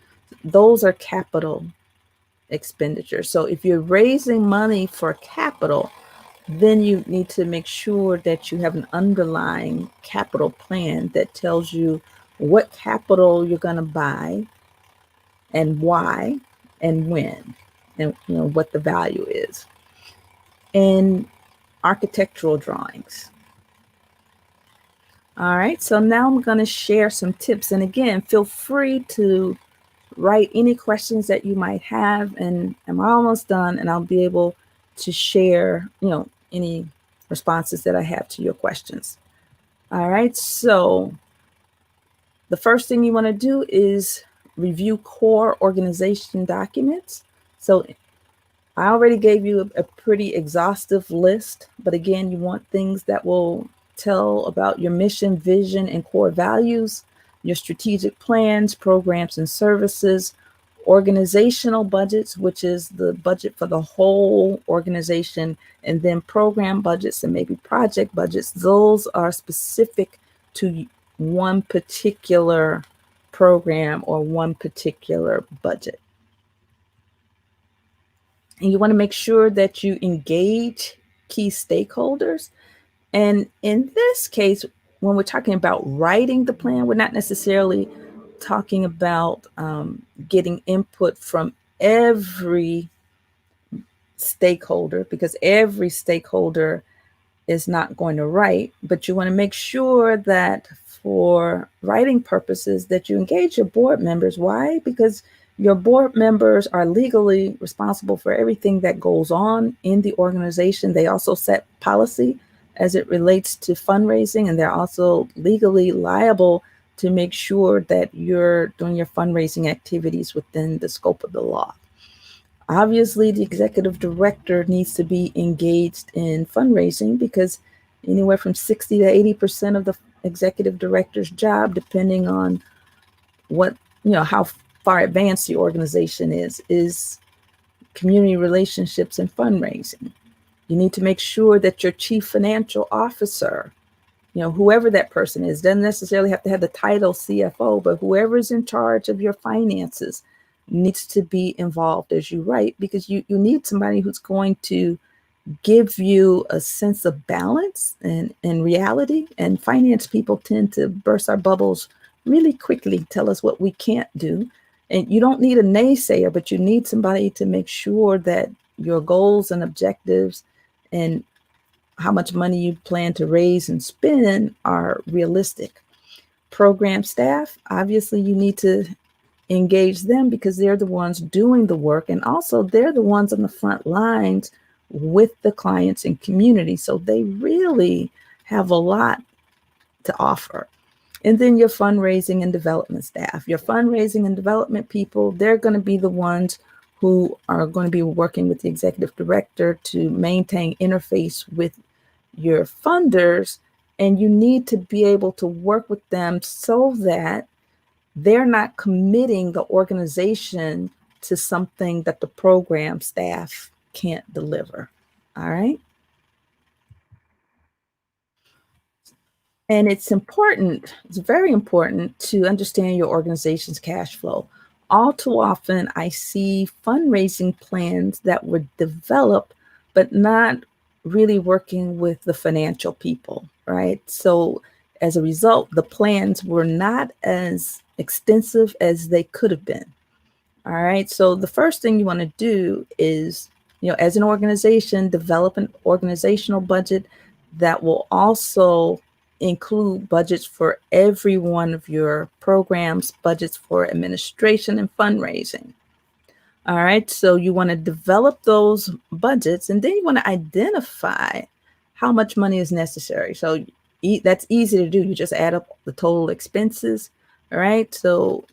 those are capital expenditures. So if you're raising money for capital, then you need to make sure that you have an underlying capital plan that tells you what capital you're going to buy and why and when, and what the value is. And architectural drawings. All right, so now I'm going to share some tips. And again, feel free to write any questions that you might have, and I'm almost done, and I'll be able to share, any responses that I have to your questions. All right, so the first thing you want to do is review core organization documents. So I already gave you a pretty exhaustive list, but again, you want things that will tell about your mission, vision, and core values, your strategic plans, programs, and services, organizational budgets, which is the budget for the whole organization, and then program budgets and maybe project budgets. Those are specific to one particular program or one particular budget. And you want to make sure that you engage key stakeholders. And in this case, when we're talking about writing the plan, we're not necessarily talking about getting input from every stakeholder, because every stakeholder is not going to write, but you want to make sure that for writing purposes that you engage your board members. Why? Because your board members are legally responsible for everything that goes on in the organization. They also set policy as it relates to fundraising, and they're also legally liable to make sure that you're doing your fundraising activities within the scope of the law. Obviously, the executive director needs to be engaged in fundraising, because anywhere from 60 to 80% of the executive director's job, depending on how far advanced the organization is community relationships and fundraising. You need to make sure that your chief financial officer, whoever that person is, doesn't necessarily have to have the title CFO, but whoever is in charge of your finances needs to be involved as you write, because you need somebody who's going to give you a sense of balance and reality. And finance people tend to burst our bubbles really quickly, tell us what we can't do. And you don't need a naysayer, but you need somebody to make sure that your goals and objectives and how much money you plan to raise and spend are realistic. Program staff, obviously, you need to engage them because they're the ones doing the work. And also, they're the ones on the front lines with the clients and community. So they really have a lot to offer. And then your fundraising and development staff, your fundraising and development people, they're going to be the ones who are going to be working with the executive director to maintain interface with your funders. And you need to be able to work with them so that they're not committing the organization to something that the program staff can't deliver. All right. And it's very important to understand your organization's cash flow. All too often, I see fundraising plans that were developed, but not really working with the financial people, right? So as a result, the plans were not as extensive as they could have been. All right. So the first thing you want to do is, as an organization, develop an organizational budget that will also include budgets for every one of your programs, budgets for administration and fundraising. All right. So you want to develop those budgets and then you want to identify how much money is necessary. So that's easy to do. You just add up the total expenses. All right. So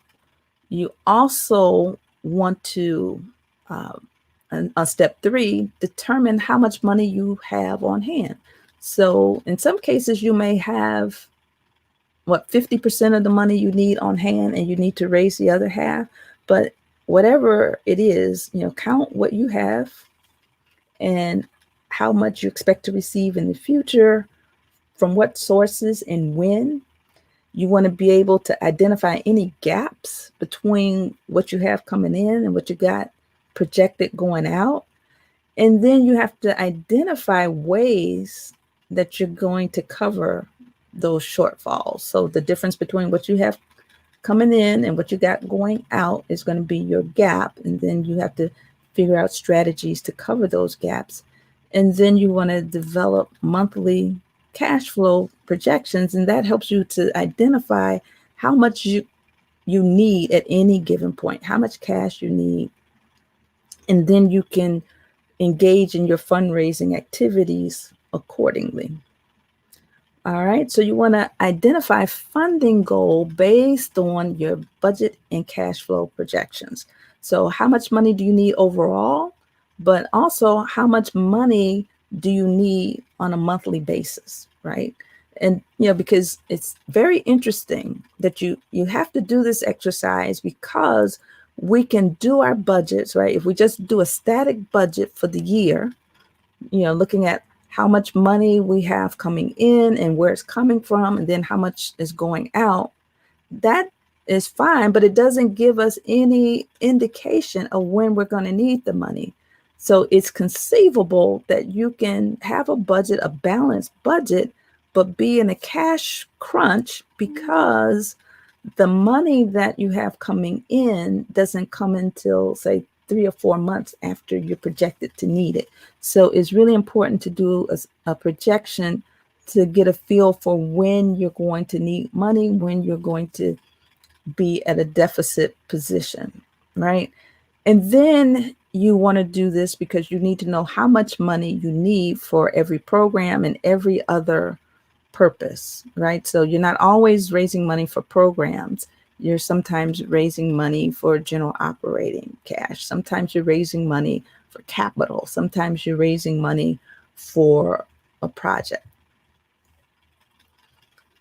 you also want to, on step 3, determine how much money you have on hand. So in some cases, you may have 50% of the money you need on hand and you need to raise the other half. But whatever it is, count what you have and how much you expect to receive in the future, from what sources and when. You want to be able to identify any gaps between what you have coming in and what you got projected going out. And then you have to identify ways that you're going to cover those shortfalls. So the difference between what you have coming in and what you got going out is going to be your gap. And then you have to figure out strategies to cover those gaps. And then you want to develop monthly cash flow projections, and that helps you to identify how much you need at any given point, how much cash you need. And then you can engage in your fundraising activities accordingly. All right, so you want to identify funding goal based on your budget and cash flow projections. So how much money do you need overall, but also how much money do you need on a monthly basis, right? And, because it's very interesting that you have to do this exercise, because we can do our budgets, right? If we just do a static budget for the year, looking at how much money we have coming in and where it's coming from, and then how much is going out, that is fine, but it doesn't give us any indication of when we're going to need the money. So it's conceivable that you can have a budget, a balanced budget, but be in a cash crunch because the money that you have coming in doesn't come until, say, 3 or 4 months after you're projected to need it. So it's really important to do a projection to get a feel for when you're going to need money, when you're going to be at a deficit position, right? And then you want to do this because you need to know how much money you need for every program and every other purpose, right? So you're not always raising money for programs. You're sometimes raising money for general operating cash. Sometimes you're raising money for capital. Sometimes you're raising money for a project.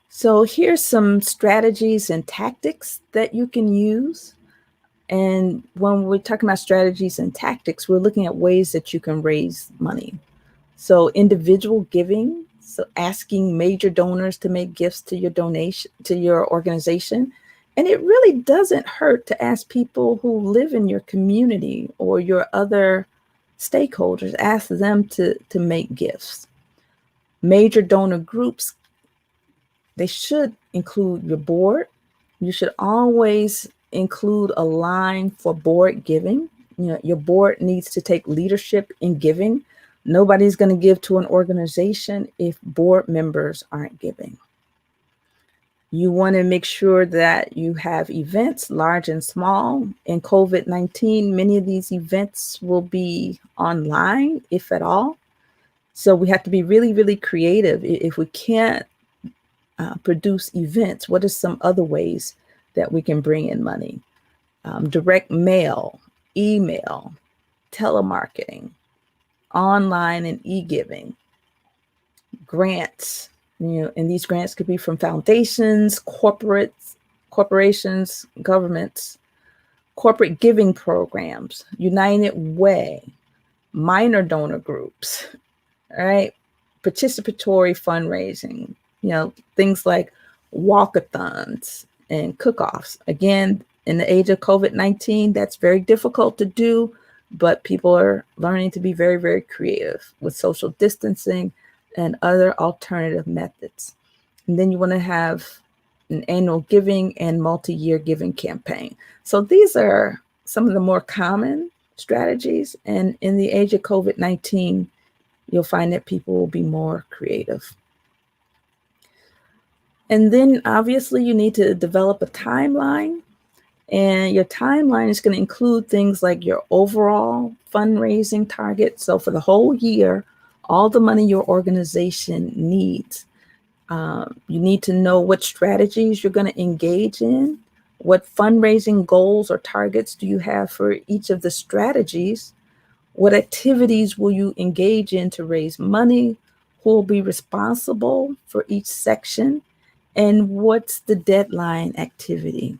So here's some strategies and tactics that you can use. And when we're talking about strategies and tactics, we're looking at ways that you can raise money. So individual giving, so asking major donors to make gifts to your donation, to your organization. And it really doesn't hurt to ask people who live in your community or your other stakeholders, ask them to make gifts. Major donor groups, they should include your board. You should always include a line for board giving. Your board needs to take leadership in giving. Nobody's going to give to an organization if board members aren't giving. You want to make sure that you have events, large and small. In COVID-19, many of these events will be online, if at all. So we have to be really, really creative. If we can't produce events, what are some other ways that we can bring in money? Direct mail, email, telemarketing, online and e-giving, grants, and these grants could be from foundations, corporations, governments, corporate giving programs, United Way, minor donor groups, all right, participatory fundraising, things like walkathons and cook-offs. Again, in the age of COVID-19, that's very difficult to do, but people are learning to be very, very creative with social distancing and other alternative methods. And then you want to have an annual giving and multi-year giving campaign. So these are some of the more common strategies. And in the age of COVID-19, you'll find that people will be more creative. And then obviously you need to develop a timeline. And your timeline is going to include things like your overall fundraising target. So for the whole year, all the money your organization needs. You need to know what strategies you're going to engage in. What fundraising goals or targets do you have for each of the strategies? What activities will you engage in to raise money? Who will be responsible for each section? And what's the deadline activity?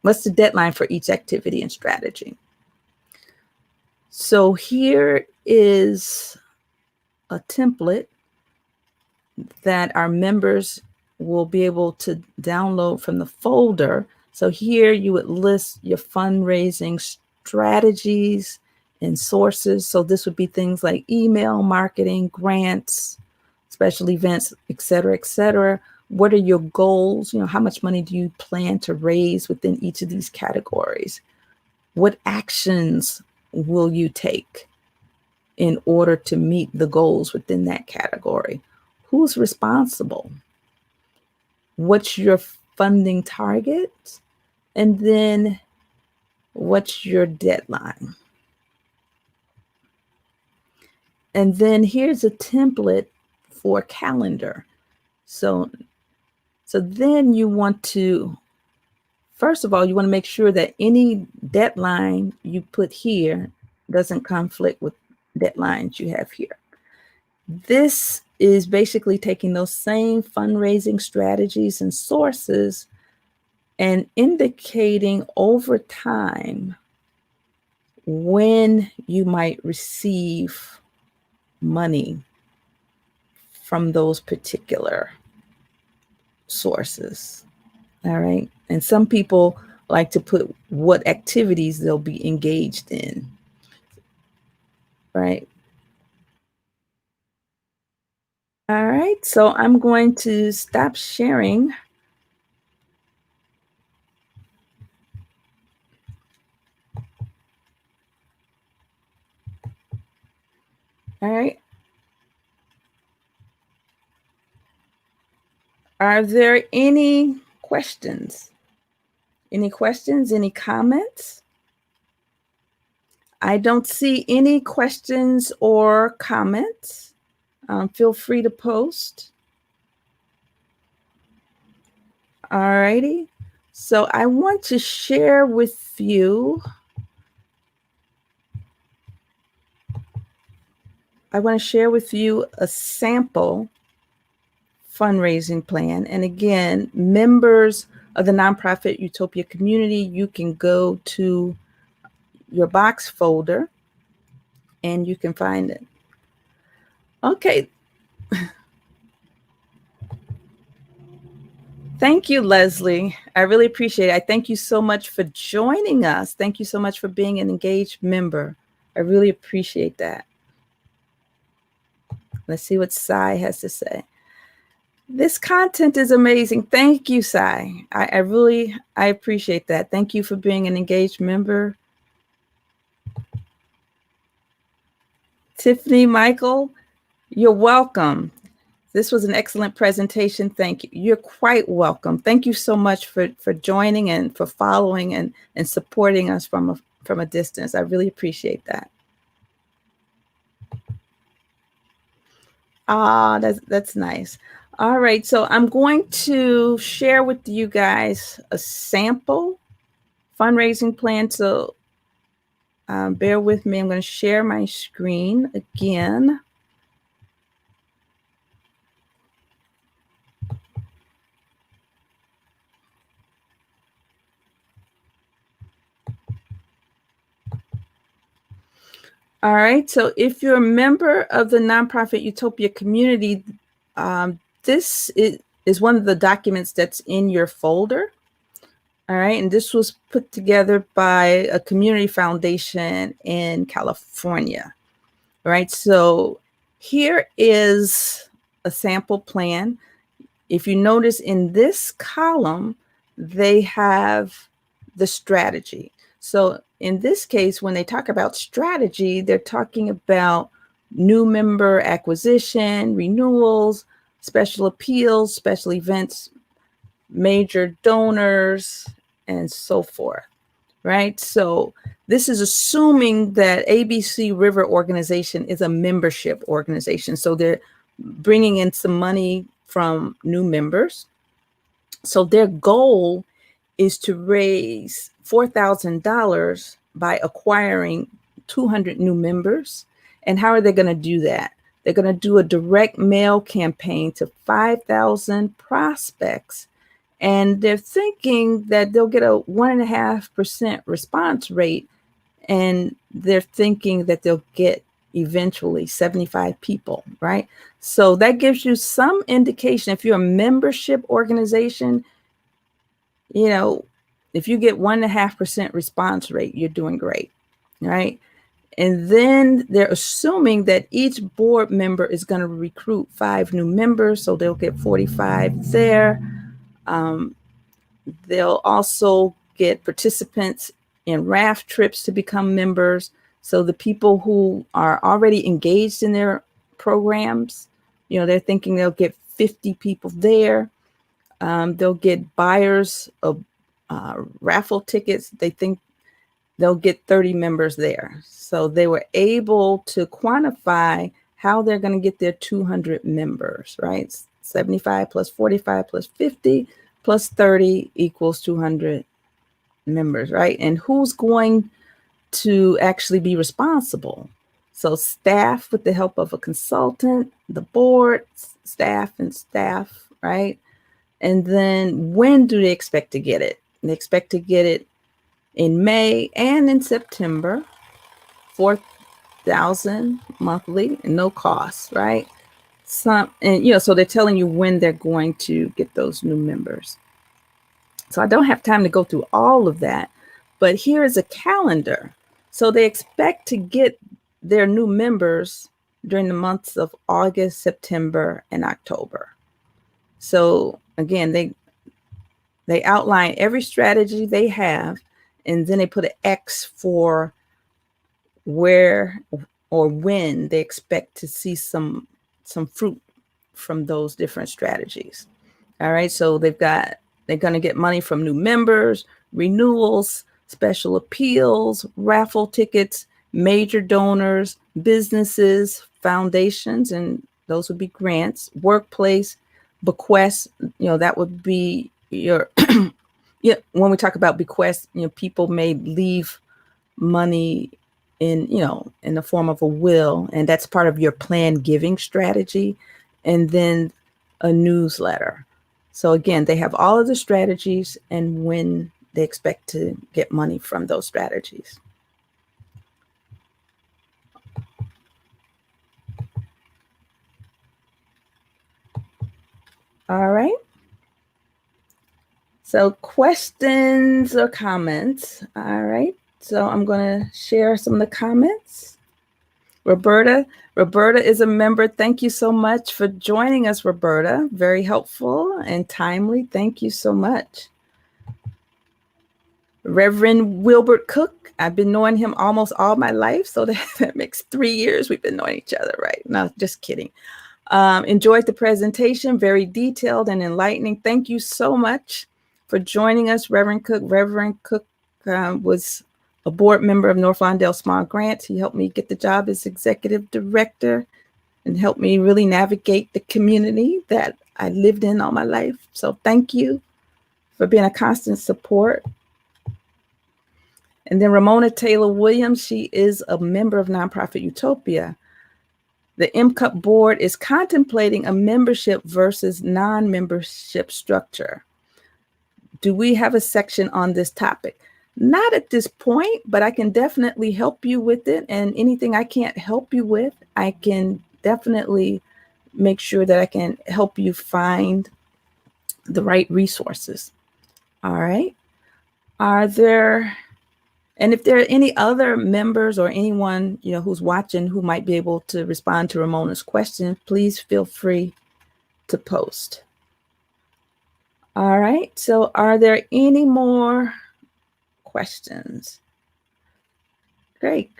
What's the deadline for each activity and strategy? So here is a template that our members will be able to download from the folder. So here you would list your fundraising strategies and sources. So this would be things like email marketing, grants, special events, et cetera, et cetera. What are your goals? How much money do you plan to raise within each of these categories? What actions will you take in order to meet the goals within that category? Who's responsible? What's your funding target? And then what's your deadline? And then here's a template for calendar. So then you want to, first of all, you want to make sure that any deadline you put here doesn't conflict with deadlines you have here. This is basically taking those same fundraising strategies and sources and indicating over time when you might receive money from those particular sources. All right. And some people like to put what activities they'll be engaged in. Right. All right. So I'm going to stop sharing. All right. Are there any questions? Any questions? Any comments? I don't see any questions or comments. Feel free to post. All righty. So I want to share with you. A sample fundraising plan. And again, members of the nonprofit Utopia community, you can go to your box folder and you can find it. Okay. Thank you, Leslie. I really appreciate it. I thank you so much for joining us. Thank you so much for being an engaged member. I really appreciate that. Let's see what Sai has to say. This content is amazing. Thank you, Sai. I appreciate that. Thank you for being an engaged member. Tiffany, Michael, you're welcome. This was an excellent presentation. Thank you. You're quite welcome. Thank you so much for joining and for following and supporting us from a distance. I really appreciate that. That's nice. All right, so I'm going to share with you guys a sample fundraising plan. So bear with me. I'm going to share my screen again. All right, so if you're a member of the nonprofit Utopia community, this is one of the documents that's in your folder. All right, and this was put together by a community foundation in California. All right, so here is a sample plan. If you notice in this column, they have the strategy. So in this case, when they talk about strategy, they're talking about new member acquisition, renewals, special appeals, special events, major donors, and so forth, right? So this is assuming that ABC River Organization is a membership organization. So they're bringing in some money from new members. So their goal is to raise $4,000 by acquiring 200 new members. And how are they going to do that? They're going to do a direct mail campaign to 5,000 prospects. And they're thinking that they'll get a 1.5% response rate. And they're thinking that they'll get eventually 75 people, right? So that gives you some indication. If you're a membership organization, you know, if you get 1.5% response rate, you're doing great, right? And then they're assuming that each board member is going to recruit 5 new members, so they'll get 45 there. They'll also get participants in raft trips to become members. So the people who are already engaged in their programs, you know, they're thinking they'll get 50 people there. They'll get buyers of raffle tickets. They think they'll get 30 members there. So they were able to quantify how they're going to get their 200 members, right? 75 plus 45 plus 50 plus 30 equals 200 members, right? And who's going to actually be responsible? So staff with the help of a consultant, the board, staff, right? And then when do they expect to get it? They expect to get it in May and in September, 4,000 monthly, and no cost, right? So they're telling you when they're going to get those new members. So I don't have time to go through all of that, but here is a calendar. So they expect to get their new members during the months of August, September, and October. So again, they outline every strategy they have, and then they put an X for where or when they expect to see some fruit from those different strategies. All right, so they're going to get money from new members, renewals, special appeals, raffle tickets, major donors, businesses, foundations, and those would be grants, workplace, bequests, that would be your yeah, when we talk about bequests, people may leave money in the form of a will, and that's part of your planned giving strategy, and then a newsletter. So again, they have all of the strategies and when they expect to get money from those strategies. All right. So questions or comments? All right. So I'm going to share some of the comments. Roberta. Roberta is a member. Thank you so much for joining us, Roberta. Very helpful and timely. Thank you so much. Reverend Wilbert Cook. I've been knowing him almost all my life, so that makes 3 years we've been knowing each other, right? No, just kidding. Enjoyed the presentation, very detailed and enlightening. Thank you so much for joining us, Reverend Cook. Reverend Cook was a board member of North Lawndale Small Grants. He helped me get the job as executive director and helped me really navigate the community that I lived in all my life. So thank you for being a constant support. And then Ramona Taylor Williams, she is a member of nonprofit Utopia. The MCUP board is contemplating a membership versus non-membership structure. Do we have a section on this topic? Not at this point, but I can definitely help you with it. And anything I can't help you with, I can definitely make sure that I can help you find the right resources. All right. And if there are any other members or anyone, who's watching who might be able to respond to Ramona's question, please feel free to post. All right. So are there any more questions? Great.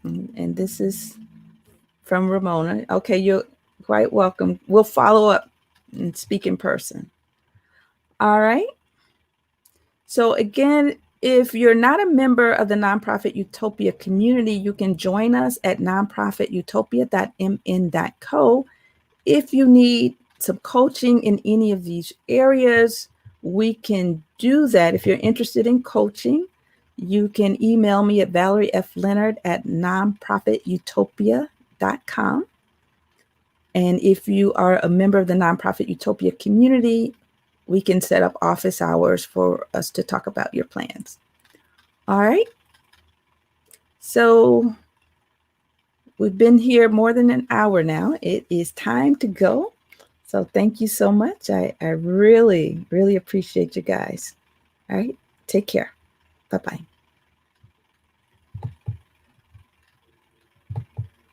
And this is from Ramona. Okay, you're quite welcome. We'll follow up and speak in person. All right. So again, if you're not a member of the Nonprofit Utopia community, you can join us at nonprofitutopia.mn.co. If you need some coaching in any of these areas, we can do that. If you're interested in coaching, you can email me at ValerieFLeonard@nonprofitutopia.com. And if you are a member of the Nonprofit Utopia community, we can set up office hours for us to talk about your plans. All right. So we've been here more than an hour now. It is time to go. So thank you so much. I really, really appreciate you guys. All right. Take care. Bye-bye.